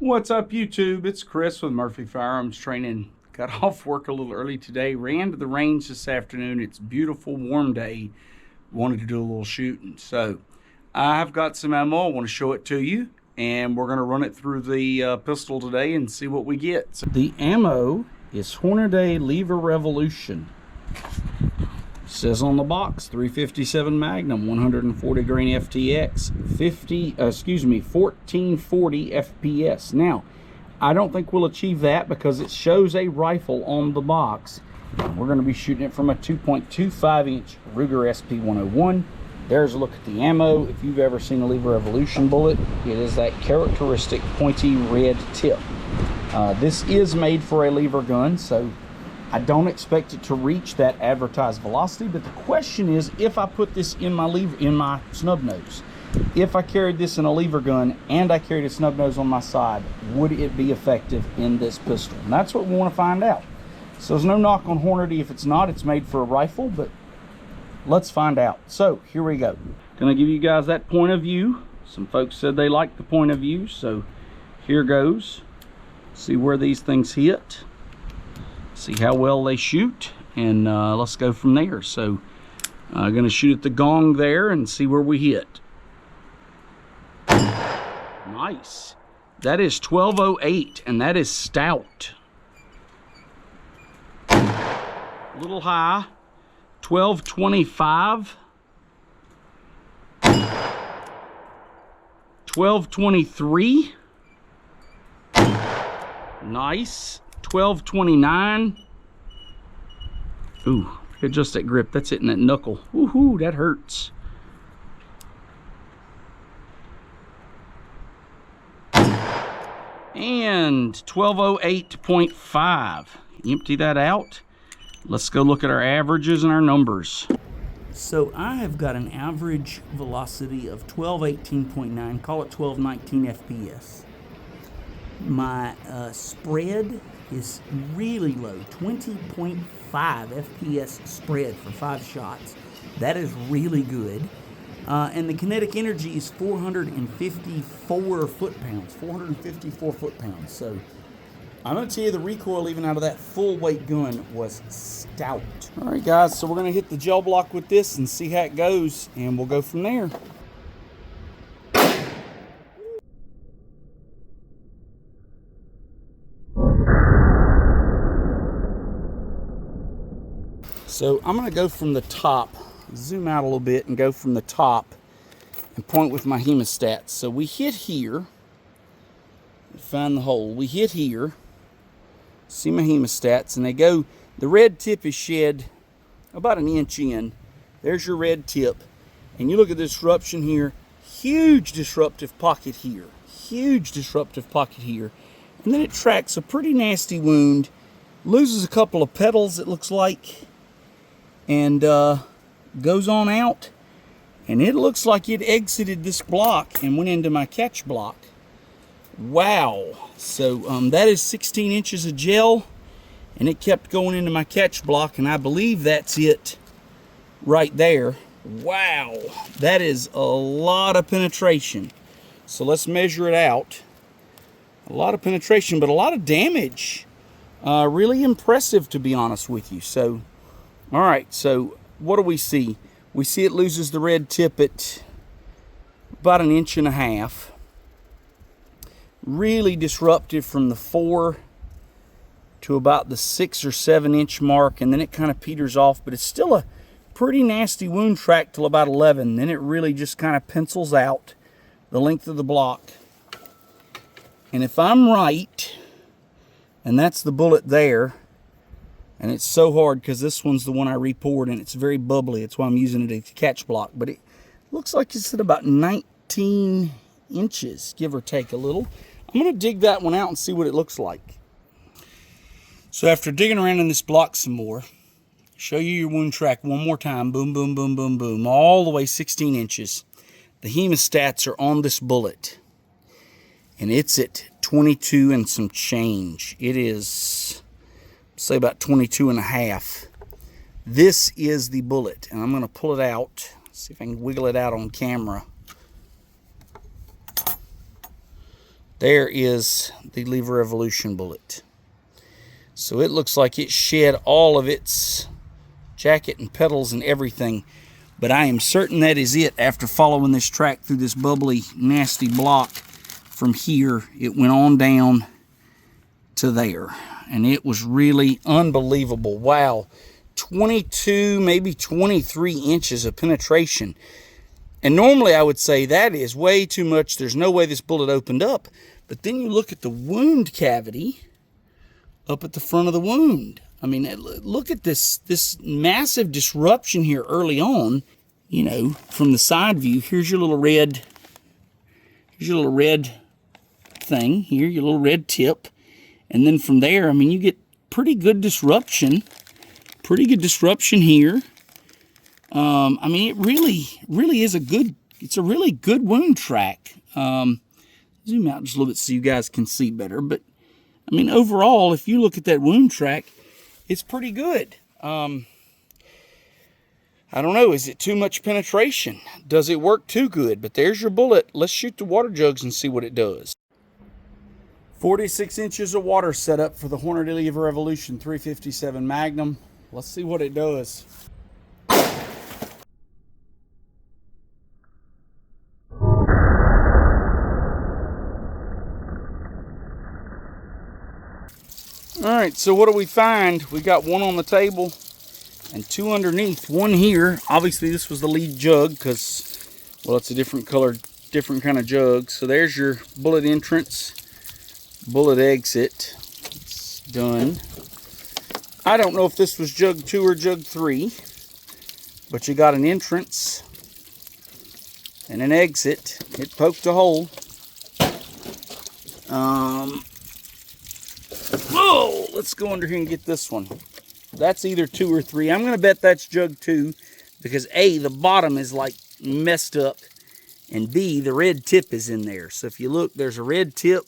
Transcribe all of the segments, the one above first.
What's up, YouTube? It's Chris with Murphy Firearms Training. Got off work a little early today. Ran to the range this afternoon. It's a beautiful, warm day. Wanted to do a little shooting. So I've got some ammo. I want to show it to you. And we're going to run it through the pistol today and see what we get. So the ammo is Hornady LeverEvolution. Says on the box, 357 Magnum, 140 grain FTX, 1440 FPS. Now, I don't think we'll achieve that because it shows a rifle on the box. We're going to be shooting it from a 2.25 inch Ruger SP101. There's a look at the ammo. If you've ever seen a LeverEvolution bullet, it is that characteristic pointy red tip. This is made for a lever gun, so I don't expect it to reach that advertised velocity, but the question is, if I put this in my snub nose, if I carried this in a lever gun and I carried a snub nose on my side, would it be effective in this pistol? And that's what we want to find out. So there's no knock on Hornady if it's not. It's made for a rifle, but let's find out. So here we go. Gonna give you guys that point of view. Some folks said they liked the point of view, so here goes. See where these things hit. See how well they shoot, and let's go from there. So I'm gonna shoot at the gong there and see where we hit. Nice. That is 1208, and that is stout. A little high. 1225. 1223. Nice. 1229. Ooh, adjust that grip. That's hitting that knuckle. Woohoo, that hurts. And 1208.5. Empty that out. Let's go look at our averages and our numbers. So I have got an average velocity of 1218.9. Call it 1219 FPS. My spread is really low, 20.5 FPS spread for 5 shots. That is really good. And the kinetic energy is 454 foot-pounds, 454 foot-pounds. So I'm going to tell you the recoil even out of that full weight gun was stout. All right, guys, so we're going to hit the gel block with this and see how it goes, and we'll go from there. So I'm going to go from the top, zoom out a little bit and go from the top and point with my hemostats. So we hit here, find the hole, we hit here, see my hemostats, and they go, the red tip is shed about an inch in. There's your red tip. And you look at the disruption here, huge disruptive pocket here, huge disruptive pocket here. And then it tracks a pretty nasty wound, loses a couple of petals it looks like, and goes on out, and it looks like it exited this block and went into my catch block. Wow. So that is 16 inches of gel, and it kept going into my catch block, and I believe that's it right there. Wow, that is a lot of penetration. So let's measure it out. A lot of penetration, but a lot of damage. Really impressive, to be honest with you. So all right, so what do we see? We see it loses the red tip at about 1.5 inches. Really disruptive from the 4 to about the 6 or 7 inch mark, and then it kind of peters off, but it's still a pretty nasty wound track till about 11. Then it really just kind of pencils out the length of the block. And if I'm right, and that's the bullet there, and it's so hard because this one's the one I repoured, and it's very bubbly. That's why I'm using it as a catch block. But it looks like it's at about 19 inches, give or take a little. I'm going to dig that one out and see what it looks like. So after digging around in this block some more, show you your wound track one more time. Boom, boom, boom, boom, boom. All the way 16 inches. The hemostats are on this bullet. And it's at 22 and some change. It is, say, about 22.5. This is the bullet, and I'm going to pull it out. See if I can wiggle it out on camera. There is the LeverEvolution bullet. So it looks like it shed all of its jacket and petals and everything. But I am certain that is it. After following this track through this bubbly, nasty block, from here, it went on down to there. And it was really unbelievable. Wow. 22, maybe 23 inches of penetration. And normally I would say that is way too much. There's no way this bullet opened up. But then you look at the wound cavity up at the front of the wound. I mean, look at this massive disruption here early on, you know, from the side view. Here's your little red thing here, your little red tip. And then from there, I mean, you get pretty good disruption here. I mean, it really is it's a really good wound track. Zoom out just a little bit so you guys can see better. But, I mean, overall, if you look at that wound track, it's pretty good. I don't know, is it too much penetration? Does it work too good? But there's your bullet. Let's shoot the water jugs and see what it does. 46 inches of water set up for the Hornady LeverEvolution 357 Magnum. Let's see what it does. Alright, so what do we find? We got one on the table and two underneath. One here. Obviously this was the lead jug because, well, it's a different color, different kind of jug. So there's your bullet entrance, bullet exit. It's done. I don't know if this was jug 2 or jug 3, but you got an entrance and an exit. It poked a hole. Whoa, let's go under here and get this one. That's either 2 or 3. I'm going to bet that's jug 2 because A, the bottom is like messed up, and B, the red tip is in there. So if you look, there's a red tip.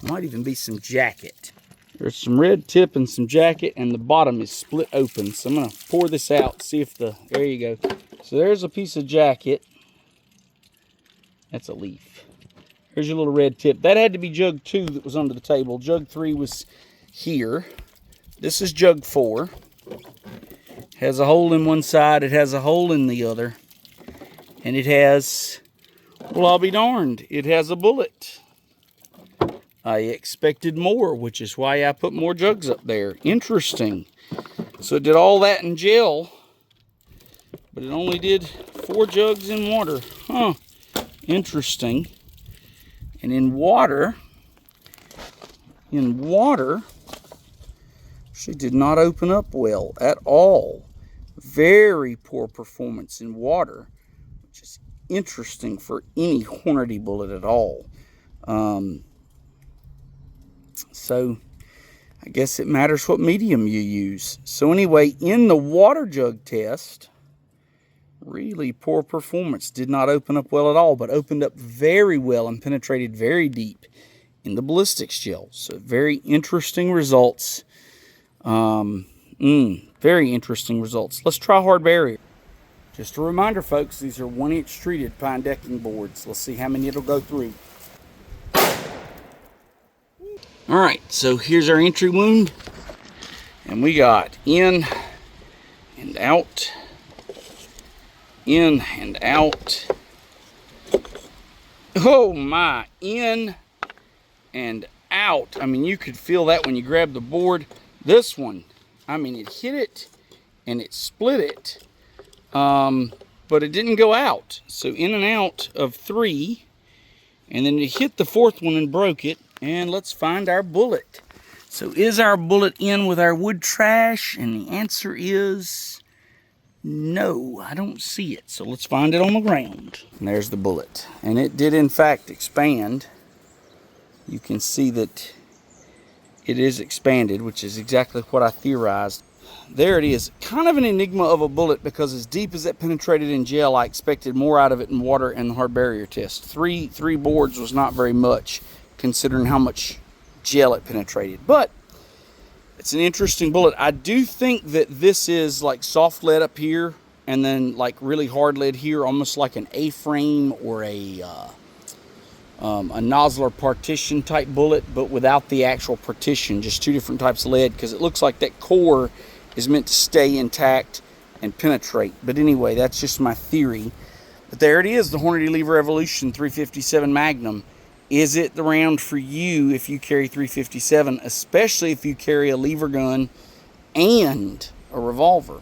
Might even be some jacket. There's some red tip and some jacket, and the bottom is split open. So I'm going to pour this out, see if there you go. So there's a piece of jacket. That's a leaf. Here's your little red tip. That had to be jug 2 that was under the table. Jug 3 was here. This is jug 4. Has a hole in one side. It has a hole in the other. And it has, well, I'll be darned, it has a bullet. I expected more, which is why I put more jugs up there. Interesting. So it did all that in gel, but it only did 4 jugs in water. Huh. Interesting. And in water, she did not open up well at all. Very poor performance in water, which is interesting for any Hornady bullet at all. So I guess it matters what medium you use. So anyway, in the water jug test, really poor performance. Did not open up well at all, but opened up very well and penetrated very deep in the ballistics gel. So very interesting results. Very interesting results. Let's try hard barrier. Just a reminder, folks, these are 1-inch treated pine decking boards. Let's see how many it'll go through. All right, so here's our entry wound. And we got in and out, in and out. Oh my, in and out. I mean, you could feel that when you grab the board. This one, I mean, it hit it and it split it, but it didn't go out. So in and out of 3, and then it hit the 4th one and broke it. And let's find our bullet. So is our bullet in with our wood trash? And the answer is no, I don't see it. So let's find it on the ground. And there's the bullet. And it did in fact expand. You can see that it is expanded, which is exactly what I theorized. There it is. Kind of an enigma of a bullet because as deep as it penetrated in gel, I expected more out of it in water and the hard barrier test. Three boards was not very much, considering how much gel it penetrated. But it's an interesting bullet. I do think that this is like soft lead up here and then like really hard lead here, almost like an A-frame or a a nozzler partition type bullet, but without the actual partition, just 2 different types of lead, because it looks like that core is meant to stay intact and penetrate. But anyway, that's just my theory. But there it is, the Hornady LeverEvolution 357 Magnum. Is it the round for you if you carry 357, especially if you carry a lever gun and a revolver?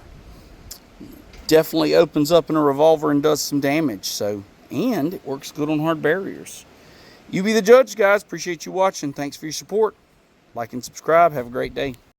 Definitely opens up in a revolver and does some damage. So, and it works good on hard barriers. You be the judge, guys. Appreciate you watching. Thanks for your support. Like and subscribe. Have a great day.